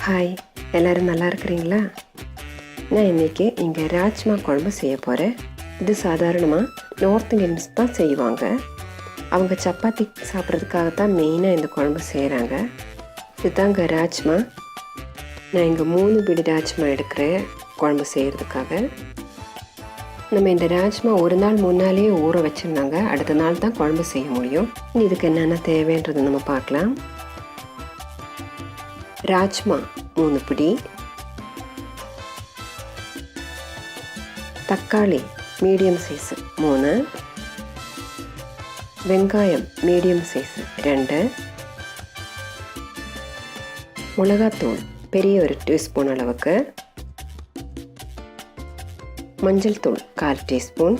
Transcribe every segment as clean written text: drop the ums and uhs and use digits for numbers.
Hi, எல்லோரும் நல்லா இருக்கிறீங்களா? நான் இன்றைக்கி இங்கே ராஜ்மா குழம்பு செய்ய போகிறேன். இது சாதாரணமாக நார்த் இந்தியன்ஸ் தான் செய்வாங்க. அவங்க சப்பாத்தி சாப்பிட்றதுக்காகத்தான் மெயினாக இந்த குழம்பு செய்கிறாங்க. இதுதாங்க ராஜ்மா. நான் இங்கே 3 பிடி ராஜ்மா எடுக்கிறேன் குழம்பு செய்கிறதுக்காக. நம்ம இந்த ராஜ்மா ஒரு நாள் முன்னாலேயே ஊற வச்சுருந்தாங்க, அடுத்த நாள் தான் குழம்பு செய்ய முடியும். இதுக்கு என்னென்ன தேவைன்றதை நம்ம பார்க்கலாம். ராஜ்மா 3 பிடி, தக்காளி மீடியம் சைஸு 3, வெங்காயம் மீடியம் சைஸு 2, மிளகாத்தூள் பெரிய ஒரு டீஸ்பூன் அளவுக்கு, மஞ்சள் தூள் 1/4 டீஸ்பூன்,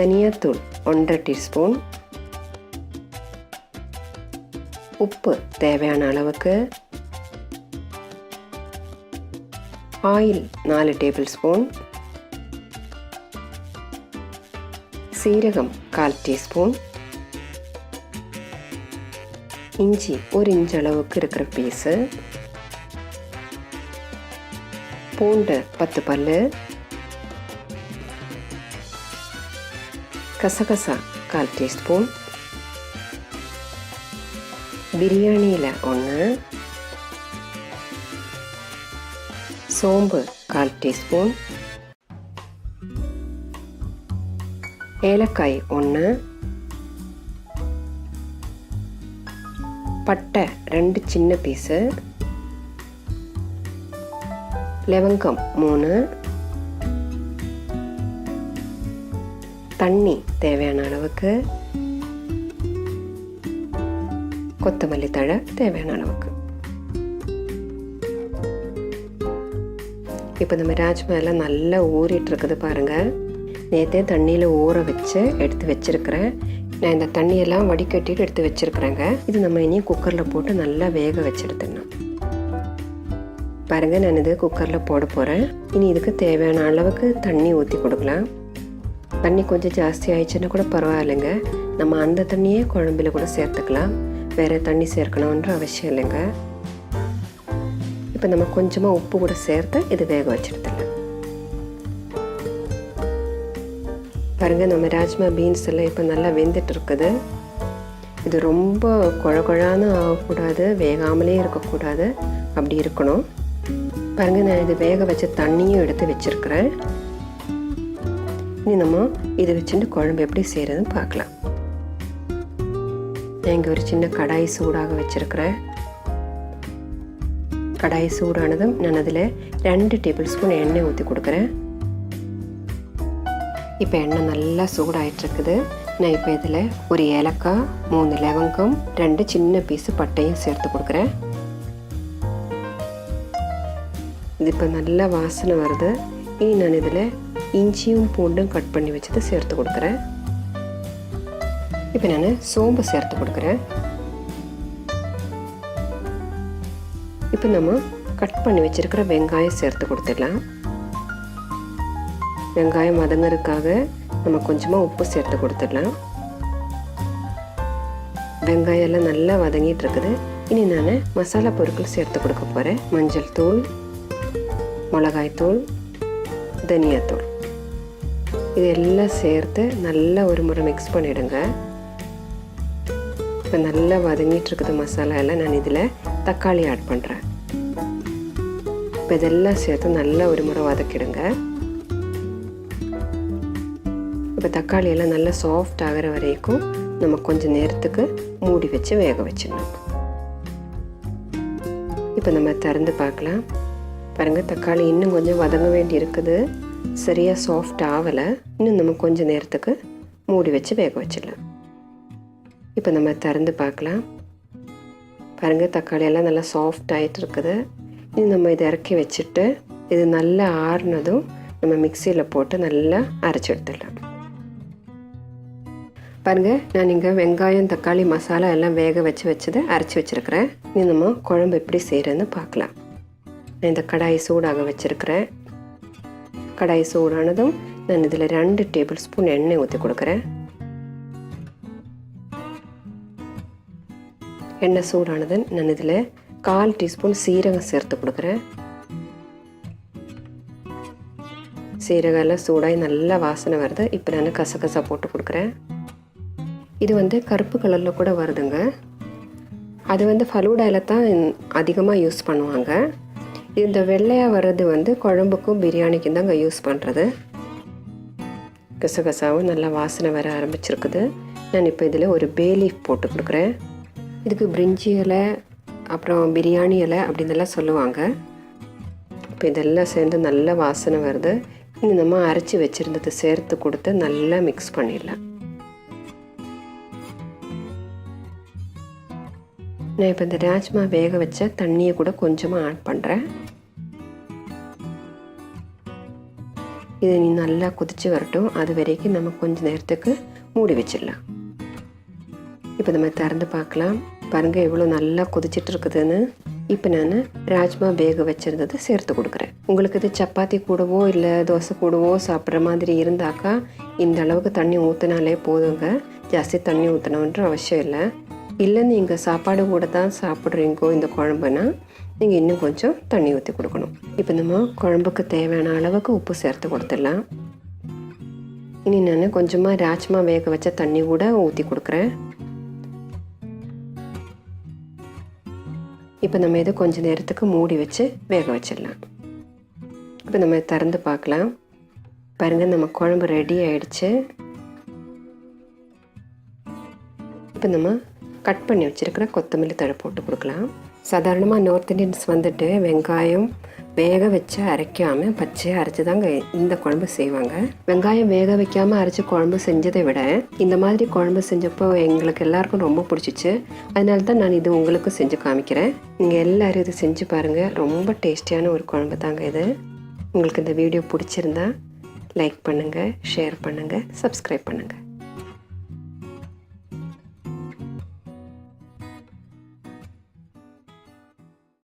தனியாத்தூள் 1/2 டீஸ்பூன், உப்பு தேவையான அளவுக்கு, ஆயில் 4 டேபிள் ஸ்பூன், சீரகம் 1/4 டீஸ்பூன், இஞ்சி 1 இன்ச் அளவுக்கு இருக்கிற பீஸு, பூண்டு 10 பல்லு, கசகசா 1/4 டீஸ்பூன், பிரியாணியில் 1, சோம்பு 1/4 டீஸ்பூன், ஏலக்காய் 1, பட்டை 2 சின்ன பீஸு, லவங்கம் 3, தண்ணி தேவையான அளவுக்கு, கொத்தமல்லி தழை தேவையான அளவுக்கு. இப்போ நம்ம ராஜ்மா எல்லாம் நல்லா ஊறிட்டு இருக்குது பாருங்கள். நேற்றே தண்ணியில் ஊற வச்சு எடுத்து வச்சுருக்கிறேன். நான் இந்த தண்ணியெல்லாம் வடிகட்டிட்டு எடுத்து வச்சுருக்குறேங்க. இது நம்ம இனி குக்கரில் போட்டு நல்லா வேக வச்சு எடுத்துடணும். பாருங்கள், நான் இது குக்கரில் போட போகிறேன். இனி இதுக்கு தேவையான அளவுக்கு தண்ணி ஊற்றி கொடுக்கலாம். தண்ணி கொஞ்சம் ஜாஸ்தி ஆயிடுச்சுன்னா கூட பரவாயில்லைங்க, நம்ம அந்த தண்ணியே குழம்பில் கூட சேர்த்துக்கலாம். வேறு தண்ணி சேர்க்கணுன்ற அவசியம் இல்லைங்க. இப்போ நம்ம கொஞ்சமாக உப்பு கூட சேர்த்து இது வேக வச்சுடுத்துடலாம். பாருங்கள், நம்ம ராஜ்மா பீன்ஸ் எல்லாம் இப்போ நல்லா வெந்துட்டு இருக்குது. இது ரொம்ப குழகுழான்னு ஆகக்கூடாது, வேகாமலே இருக்கக்கூடாது, அப்படி இருக்கணும். பாருங்கள், நான் இது வேக வச்ச தண்ணியும் எடுத்து வச்சுருக்கிறேன். இனி நம்ம இதை வச்சுட்டு குழம்பு எப்படி செய்கிறதுன்னு பார்க்கலாம். நான் இங்கே ஒரு சின்ன கடாய் சூடாக வச்சுருக்கிறேன். கடாய் சூடானதும் நான் அதில் 2 டேபிள் ஸ்பூன் எண்ணெய் ஊற்றி கொடுக்குறேன். இப்போ எண்ணெய் நல்லா சூடாயிட்ருக்குது. நான் இப்போ இதில் ஒரு ஏலக்காய், 3 லவங்கம், 2 சின்ன பீஸு பட்டையும் சேர்த்து கொடுக்குறேன். இது இப்போ நல்லா வாசனை வருது. இனி நான் இதில் இஞ்சியும் பூண்டும் கட் பண்ணி வச்சதை சேர்த்து கொடுக்குறேன். இப்போ நான் சோம்பு சேர்த்து கொடுக்குறேன். இப்போ நம்ம கட் பண்ணி வச்சுருக்கிற வெங்காயம் சேர்த்து கொடுத்துடலாம். வெங்காயம் வதங்கிறதுக்காக நம்ம கொஞ்சமாக உப்பு சேர்த்து கொடுத்துடலாம். வெங்காயம் எல்லாம் நல்லா வதங்கிட்டு இருக்குது. இனி நான் மசாலா பொருட்கள் சேர்த்து கொடுக்க போகிறேன். மஞ்சள் தூள், மிளகாய்த்தூள், தனியாத்தூள், இது எல்லாம் சேர்த்து நல்லா ஒரு முறை மிக்ஸ் பண்ணிவிடுங்க. இப்போ நல்லா வதங்கிட்டு இருக்குது மசாலா எல்லாம். நான் இதில் தக்காளி ஆட் பண்ணுறேன். இப்போ இதெல்லாம் சேர்த்து நல்லா ஒரு முறை வதக்கிடுங்க. இப்போ தக்காளி எல்லாம் நல்லா சாஃப்ட் ஆகிற வரைக்கும் நம்ம கொஞ்சம் நேரத்துக்கு மூடி வச்சு வேக வச்சிடணும். இப்போ நம்ம திறந்து பார்க்கலாம். பாருங்கள், தக்காளி இன்னும் கொஞ்சம் வதங்க வேண்டி இருக்குது, சரியாக சாஃப்ட் ஆகலை. இன்னும் நம்ம கொஞ்சம் நேரத்துக்கு மூடி வச்சு வேக வச்சிடலாம். இப்போ நம்ம திறந்து பார்க்கலாம். பாருங்கள், தக்காளி எல்லாம் நல்லா சாஃப்ட் ஆகிட்டு இருக்குது. இனி நம்ம இதை இறக்கி வச்சுட்டு இது நல்லா ஆறுனதும் நம்ம மிக்சியில் போட்டு நல்லா அரைச்சி எடுத்துடலாம். பாருங்கள், நான் இங்கே வெங்காயம், தக்காளி, மசாலா எல்லாம் வேக வச்சதை அரைச்சி வச்சுருக்கிறேன். இனி நம்ம குழம்பு எப்படி செய்கிறதுன்னு பார்க்கலாம். நான் இந்த கடாயை சூடாக வச்சுருக்கிறேன். கடாய் சூடானதும் நான் இதில் 2 டேபிள் ஸ்பூன் எண்ணெய் ஊற்றி கொடுக்குறேன். எண்ணெய் சூடானது நான் இதில் 1/4 டீஸ்பூன் சீரகம் சேர்த்து கொடுக்குறேன். சீரகம் எல்லாம் சூடாகி நல்லா வாசனை வருது. இப்போ நான் கசகசா போட்டு கொடுக்குறேன். இது கருப்பு கலரில் கூட வருதுங்க. அது ஃபலூடாயில் தான் அதிகமாக யூஸ் பண்ணுவாங்க. இந்த வெள்ளையாக வர்றது குழம்புக்கும் பிரியாணிக்கும் தாங்க யூஸ் பண்ணுறது. கசகசாவும் நல்லா வாசனை வர ஆரம்பிச்சிருக்குது. நான் இப்போ இதில் ஒரு பே லீஃப் போட்டு கொடுக்குறேன். இதுக்கு பிரிஞ்சி இலை அப்புறம் பிரியாணி இலை அப்படின்னெல்லாம் சொல்லுவாங்க. இப்போ இதெல்லாம் சேர்ந்து நல்லா வாசனை வருது. இனி நம்ம அரைச்சி வச்சுருந்தது சேர்த்து கொடுத்து நல்லா மிக்ஸ் பண்ணிடலாம். நான் இப்போ இந்த ராஜ்மா வேக வச்ச தண்ணியை கூட கொஞ்சமாக ஆட் பண்ணுறேன். இது நீ நல்லா கொதித்து வரட்டும். அது வரைக்கும் நம்ம கொஞ்சம் நேரத்துக்கு மூடி வச்சிடலாம். இப்போ நம்ம திறந்து பார்க்கலாம். பாருங்கள் எவ்வளோ நல்லா கொதிச்சிட்டு இருக்குதுன்னு. இப்போ நான் ராஜ்மா வேக வச்சுருந்தது சேர்த்து கொடுக்குறேன். உங்களுக்கு இது சப்பாத்தி கூடவோ இல்லை தோசை கூடவோ சாப்பிட்ற மாதிரி இருந்தாக்கா இந்த அளவுக்கு தண்ணி ஊற்றினாலே போதுங்க. ஜாஸ்தி தண்ணி ஊற்றணுன்ற அவசியம் இல்லை. இல்லை நீங்கள் சாப்பாடு கூட தான் சாப்பிட்றீங்கோ இந்த குழம்புனா நீங்கள் இன்னும் கொஞ்சம் தண்ணி ஊற்றி கொடுக்கணும். இப்போ நம்ம குழம்புக்கு தேவையான அளவுக்கு உப்பு சேர்த்து கொடுத்துடலாம். இனி நான் கொஞ்சமாக ராஜ்மா வேக வச்ச தண்ணி கூட ஊற்றி கொடுக்குறேன். இப்போ நம்ம இதை கொஞ்சம் நேரத்துக்கு மூடி வச்சு வேக வச்சிடலாம். இப்போ நம்ம திறந்து பார்க்கலாம். பாருங்கள் நம்ம குழம்பு ரெடி ஆயிடுச்சு. இப்போ நம்ம கட் பண்ணி வச்சுருக்கிற கொத்தமல்லி தழை போட்டு கொடுக்கலாம். சாதாரணமாக நார்த் இண்டியன்ஸ் வெங்காயம் வேக வச்சு அரைக்காமல் பச்சையாக அரைச்சி தாங்க இந்த குழம்பு செய்வாங்க. வெங்காயம் வேக வைக்காமல் அரைச்சி குழம்பு செஞ்சதை விட இந்த மாதிரி குழம்பு செஞ்சப்போ எங்களுக்கு எல்லாருக்கும் ரொம்ப பிடிச்சிச்சு. அதனால தான் நான் இது உங்களுக்கு செஞ்சு காமிக்கிறேன். நீங்கள் எல்லோரும் இது செஞ்சு பாருங்கள். ரொம்ப டேஸ்டியான ஒரு குழம்பு தாங்க இது. உங்களுக்கு இந்த வீடியோ பிடிச்சிருந்தா லைக் பண்ணுங்கள், ஷேர் பண்ணுங்கள், சப்ஸ்கிரைப் பண்ணுங்கள்.